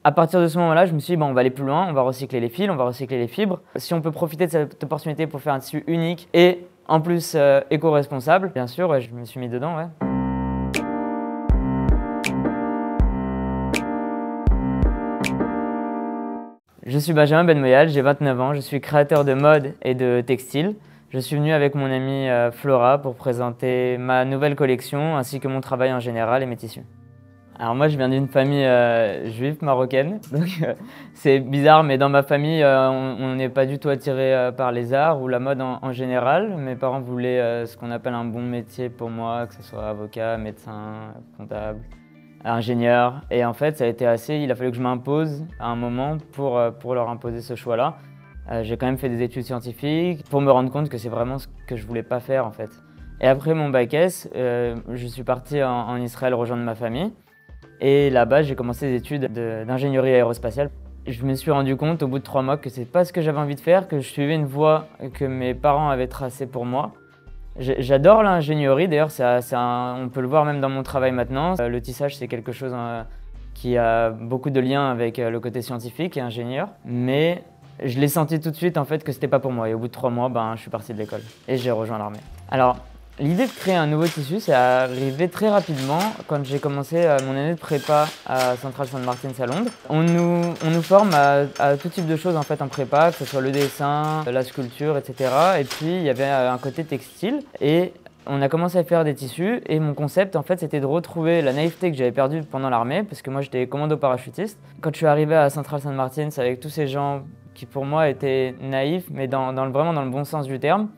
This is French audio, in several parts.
À partir de ce moment-là, je me suis dit, bon, on va aller plus loin, on va recycler les fils, on va recycler les fibres. Si on peut profiter de cette opportunité pour faire un tissu unique et en plus éco-responsable, bien sûr, ouais, je me suis mis dedans. Ouais. Je suis Benjamin Benmoyal, j'ai 29 ans, je suis créateur de mode et de textile. Je suis venu avec mon amie Flora pour présenter ma nouvelle collection ainsi que mon travail en général et mes tissus. Alors moi je viens d'une famille juive marocaine, donc c'est bizarre, mais dans ma famille on n'est pas du tout attiré par les arts ou la mode en général. Mes parents voulaient ce qu'on appelle un bon métier pour moi, que ce soit avocat, médecin, comptable, ingénieur. Et en fait ça a été il a fallu que je m'impose à un moment pour leur imposer ce choix-là. J'ai quand même fait des études scientifiques pour me rendre compte que c'est vraiment ce que je voulais pas faire en fait. Et après mon bac S, je suis parti en Israël rejoindre ma famille. Et là-bas, j'ai commencé des études d'ingénierie aérospatiale. Je me suis rendu compte au bout de 3 mois que c'est pas ce que j'avais envie de faire, que je suivais une voie que mes parents avaient tracée pour moi. J'adore l'ingénierie, d'ailleurs on peut le voir même dans mon travail maintenant. Le tissage, c'est quelque chose qui a beaucoup de liens avec le côté scientifique et ingénieur. Mais je l'ai senti tout de suite en fait que c'était pas pour moi. Et au bout de 3 mois, je suis parti de l'école et j'ai rejoint l'armée. Alors, l'idée de créer un nouveau tissu, c'est arrivé très rapidement quand j'ai commencé mon année de prépa à Central Saint Martins à Londres. On nous forme à tout type de choses en fait en prépa, que ce soit le dessin, la sculpture, etc. Et puis il y avait un côté textile et on a commencé à faire des tissus et mon concept en fait c'était de retrouver la naïveté que j'avais perdue pendant l'armée parce que moi j'étais commando parachutiste. Quand je suis arrivé à Central Saint Martins avec tous ces gens qui pour moi étaient naïfs mais vraiment dans le bon sens du terme,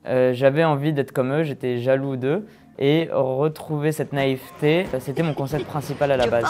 j'avais envie d'être comme eux, j'étais jaloux d'eux et retrouver cette naïveté, c'était mon concept principal à la base.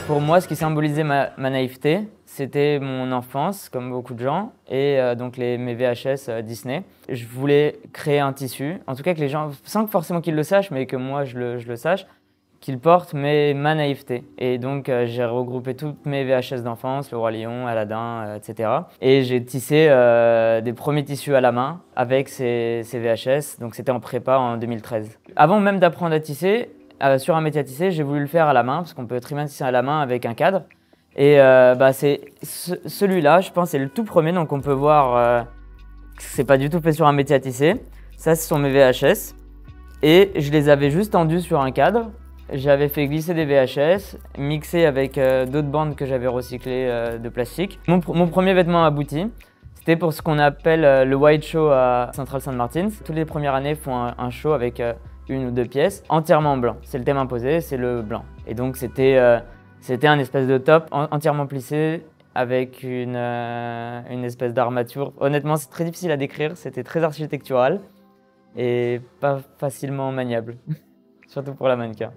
Pour moi, ce qui symbolisait ma naïveté, c'était mon enfance, comme beaucoup de gens, et donc mes VHS Disney. Je voulais créer un tissu, en tout cas que les gens, sans forcément qu'ils le sachent, mais que moi je le sache, qu'ils portent ma naïveté. Et donc j'ai regroupé toutes mes VHS d'enfance, Le Roi Lion, Aladdin, etc. Et j'ai tissé des premiers tissus à la main avec ces VHS, donc c'était en prépa en 2013. Avant même d'apprendre à tisser, sur un métier à tisser, j'ai voulu le faire à la main, parce qu'on peut très bien tisser à la main avec un cadre. Et c'est celui-là, je pense, c'est le tout premier, donc on peut voir que c'est pas du tout fait sur un métier à tisser. Ça, ce sont mes VHS. Et je les avais juste tendus sur un cadre. J'avais fait glisser des VHS, mixés avec d'autres bandes que j'avais recyclées de plastique. Mon premier vêtement abouti, c'était pour ce qu'on appelle le White Show à Central Saint Martins. Toutes les premières années font un show avec 1 ou 2 pièces entièrement blanc. C'est le thème imposé, c'est le blanc. Et donc c'était un espèce de top entièrement plissé avec une espèce d'armature. Honnêtement, c'est très difficile à décrire, c'était très architectural et pas facilement maniable, surtout pour la mannequin.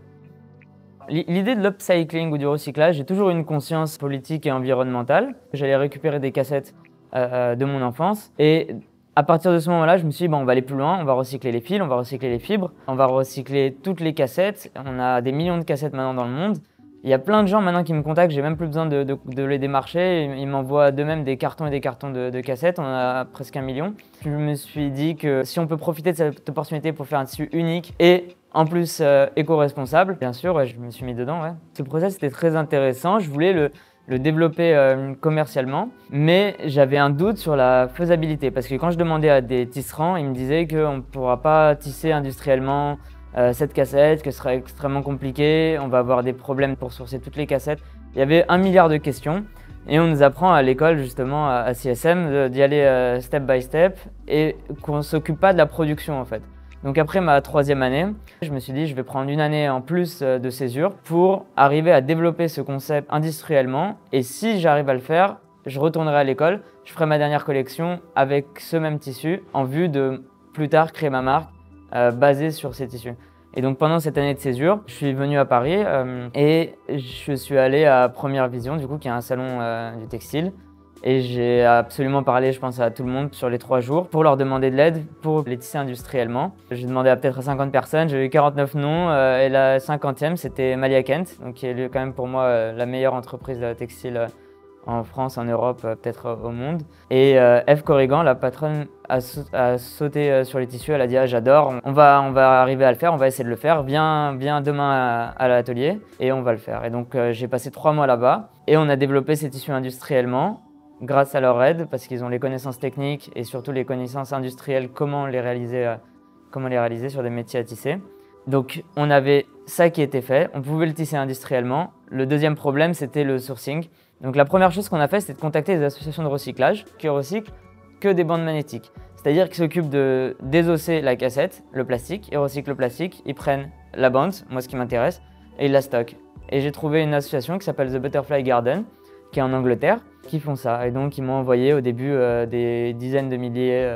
L'idée de l'upcycling ou du recyclage, j'ai toujours eu une conscience politique et environnementale. J'allais récupérer des cassettes de mon enfance et à partir de ce moment-là, je me suis dit, bon, on va aller plus loin, on va recycler les fils, on va recycler les fibres, on va recycler toutes les cassettes. On a des millions de cassettes maintenant dans le monde. Il y a plein de gens maintenant qui me contactent, j'ai même plus besoin de les démarcher. Ils m'envoient d'eux-mêmes des cartons et des cartons de cassettes, on a presque 1 million. Je me suis dit que si on peut profiter de cette opportunité pour faire un tissu unique et en plus éco-responsable, bien sûr, ouais, je me suis mis dedans. Ouais. Ce process était très intéressant, je voulais le développer commercialement, mais j'avais un doute sur la faisabilité parce que quand je demandais à des tisserands, ils me disaient qu'on ne pourra pas tisser industriellement cette cassette, que ce sera extrêmement compliqué, on va avoir des problèmes pour sourcer toutes les cassettes. Il y avait 1 milliard de questions et on nous apprend à l'école justement à CSM d'y aller step by step et qu'on ne s'occupe pas de la production en fait. Donc après ma 3e année, je me suis dit je vais prendre 1 année en plus de césure pour arriver à développer ce concept industriellement et si j'arrive à le faire, je retournerai à l'école, je ferai ma dernière collection avec ce même tissu en vue de plus tard créer ma marque basée sur ces tissus. Et donc pendant cette année de césure, je suis venu à Paris et je suis allé à Première Vision, du coup, qui est un salon du textile. Et j'ai absolument parlé, je pense, à tout le monde sur les 3 jours pour leur demander de l'aide pour les tisser industriellement. J'ai demandé à peut-être 50 personnes, j'ai eu 49 noms et la 50e, c'était Malia Kent, donc qui est quand même pour moi la meilleure entreprise textile en France, en Europe, peut-être au monde. Et Eve Corrigan, la patronne, a sauté sur les tissus. Elle a dit ah, j'adore, on va arriver à le faire, on va essayer de le faire. Viens demain à l'atelier et on va le faire. Et donc j'ai passé 3 mois là-bas et on a développé ces tissus industriellement grâce à leur aide parce qu'ils ont les connaissances techniques et surtout les connaissances industrielles, comment les réaliser sur des métiers à tisser. Donc on avait ça qui était fait, on pouvait le tisser industriellement. Le deuxième problème, c'était le sourcing. Donc la première chose qu'on a fait, c'était de contacter des associations de recyclage qui recyclent que des bandes magnétiques. C'est-à-dire qu'ils s'occupent de désosser la cassette, le plastique, ils recyclent le plastique, ils prennent la bande, moi ce qui m'intéresse, et ils la stockent. Et j'ai trouvé une association qui s'appelle The Butterfly Garden, qui est en Angleterre, qui font ça. Et donc ils m'ont envoyé au début des dizaines de milliers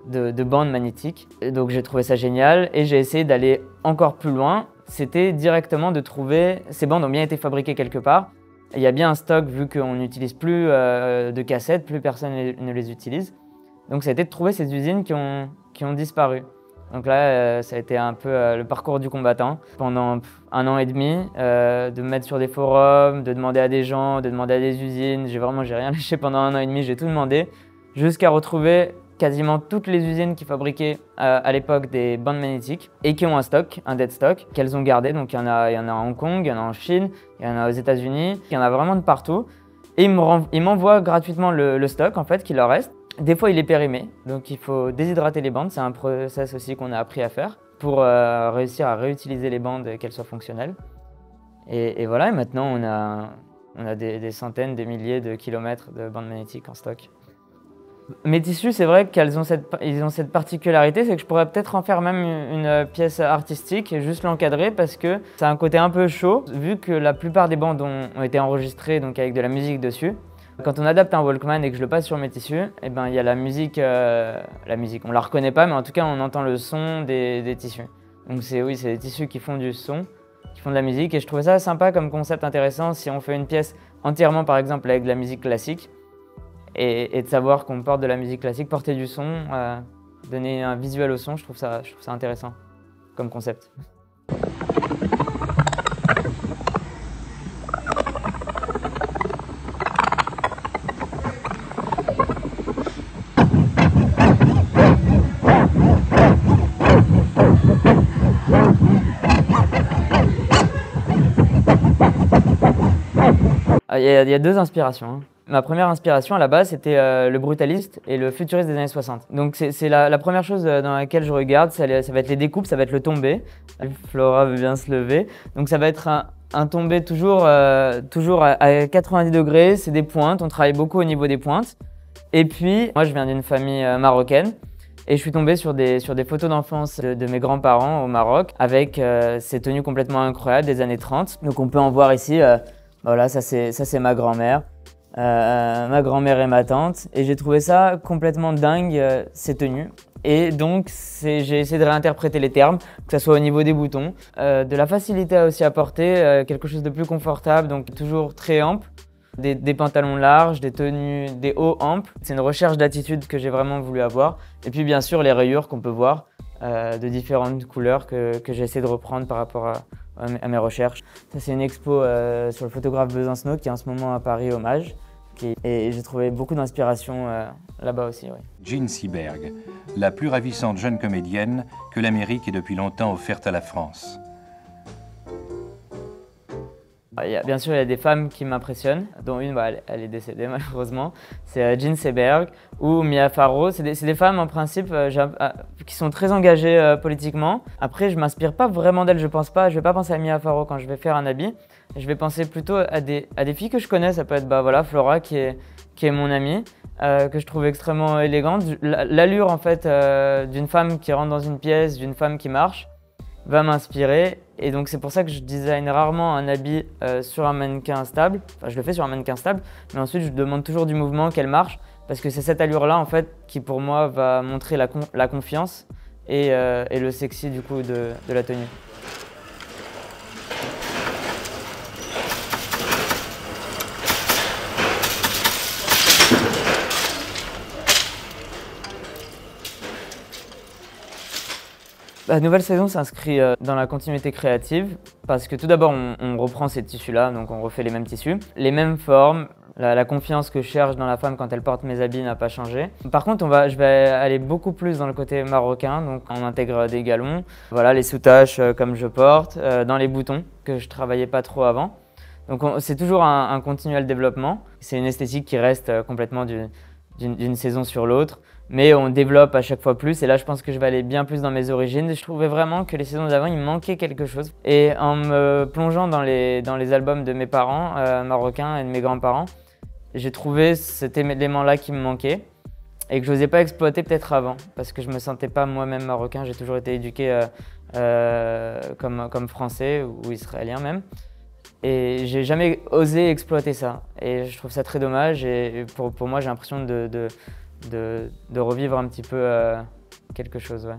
de bandes magnétiques. Et donc j'ai trouvé ça génial et j'ai essayé d'aller encore plus loin. C'était directement de trouver, ces bandes ont bien été fabriquées quelque part. Il y a bien un stock vu qu'on n'utilise plus de cassettes, plus personne ne les utilise. Donc ça a été de trouver ces usines qui ont disparu. Donc là, ça a été un peu le parcours du combattant. Pendant 1 an et demi, de me mettre sur des forums, de demander à des gens, de demander à des usines. J'ai rien lâché pendant 1 an et demi, j'ai tout demandé, jusqu'à retrouver quasiment toutes les usines qui fabriquaient à l'époque des bandes magnétiques et qui ont un stock, un dead stock, qu'elles ont gardé. Donc il y en a à Hong Kong, il y en a en Chine, il y en a aux États-Unis, il y en a vraiment de partout. Et ils m'envoient gratuitement le stock en fait qui leur reste. Des fois il est périmé, donc il faut déshydrater les bandes, c'est un process aussi qu'on a appris à faire pour réussir à réutiliser les bandes et qu'elles soient fonctionnelles. Et voilà, et maintenant on a des centaines, des milliers de kilomètres de bandes magnétiques en stock. Mes tissus, c'est vrai qu'ils ont cette particularité, c'est que je pourrais peut-être en faire même une pièce artistique et juste l'encadrer parce que ça a un côté un peu chaud, vu que la plupart des bandes ont été enregistrées donc avec de la musique dessus. Quand on adapte un Walkman et que je le passe sur mes tissus, eh ben, il y a la musique, on la reconnaît pas, mais en tout cas on entend le son des tissus. Donc c'est des tissus qui font du son, qui font de la musique et je trouvais ça sympa comme concept intéressant si on fait une pièce entièrement par exemple avec de la musique classique. Et de savoir qu'on porte de la musique classique, porter du son, donner un visuel au son, je trouve ça intéressant comme concept. Il y a 2 inspirations, hein. Ma première inspiration à la base, c'était le brutaliste et le futuriste des années 60. Donc c'est la première chose dans laquelle je regarde, ça va être les découpes, ça va être le tombé. Flora veut bien se lever. Donc ça va être un tombé toujours à 90 degrés, c'est des pointes, on travaille beaucoup au niveau des pointes. Et puis, moi je viens d'une famille marocaine et je suis tombé sur des photos d'enfance de mes grands-parents au Maroc avec ces tenues complètement incroyables des années 30. Donc on peut en voir ici, voilà, ça c'est ma grand-mère. Ma grand-mère et ma tante, et j'ai trouvé ça complètement dingue, ces tenues. Et donc j'ai essayé de réinterpréter les termes, que ce soit au niveau des boutons, de la facilité aussi à porter, quelque chose de plus confortable, donc toujours très ample, des pantalons larges, des tenues, des hauts amples. C'est une recherche d'attitude que j'ai vraiment voulu avoir. Et puis bien sûr les rayures qu'on peut voir, de différentes couleurs que j'ai essayé de reprendre par rapport à mes recherches. Ça c'est une expo sur le photographe Besancenot qui est en ce moment à Paris, Hommage. Et j'ai trouvé beaucoup d'inspiration là-bas aussi. Oui. Jean Seberg, la plus ravissante jeune comédienne que l'Amérique ait depuis longtemps offerte à la France. Bien sûr, il y a des femmes qui m'impressionnent, dont une, elle est décédée malheureusement. C'est Jean Seberg ou Mia Farrow. C'est des femmes en principe qui sont très engagées politiquement. Après, je ne m'inspire pas vraiment d'elles, je vais pas penser à Mia Farrow quand je vais faire un habit. Je vais penser plutôt à des filles que je connais. Ça peut être Flora qui est mon amie, que je trouve extrêmement élégante. L'allure en fait d'une femme qui rentre dans une pièce, d'une femme qui marche, va m'inspirer. Et donc c'est pour ça que je design rarement un habit sur un mannequin stable. Enfin, je le fais sur un mannequin stable, mais ensuite je demande toujours du mouvement, qu'elle marche, parce que c'est cette allure-là en fait qui pour moi va montrer la confiance et le sexy du coup de la tenue. La nouvelle saison s'inscrit dans la continuité créative parce que tout d'abord on reprend ces tissus-là, donc on refait les mêmes tissus, les mêmes formes. La confiance que je cherche dans la femme quand elle porte mes habits n'a pas changé. Par contre, je vais aller beaucoup plus dans le côté marocain, donc on intègre des galons, voilà, les sous-taches comme je porte, dans les boutons que je travaillais pas trop avant. Donc c'est toujours un continuel développement. C'est une esthétique qui reste complètement d'une saison sur l'autre, mais on développe à chaque fois plus. Et là, je pense que je vais aller bien plus dans mes origines. Je trouvais vraiment que les saisons d'avant, il me manquait quelque chose. Et en me plongeant dans les albums de mes parents marocains et de mes grands-parents, j'ai trouvé cet élément-là qui me manquait et que je n'osais pas exploiter peut-être avant, parce que je ne me sentais pas moi-même marocain. J'ai toujours été éduqué comme français ou israélien même. Et j'ai jamais osé exploiter ça. Et je trouve ça très dommage. Et pour moi, j'ai l'impression de revivre un petit peu quelque chose. Ouais.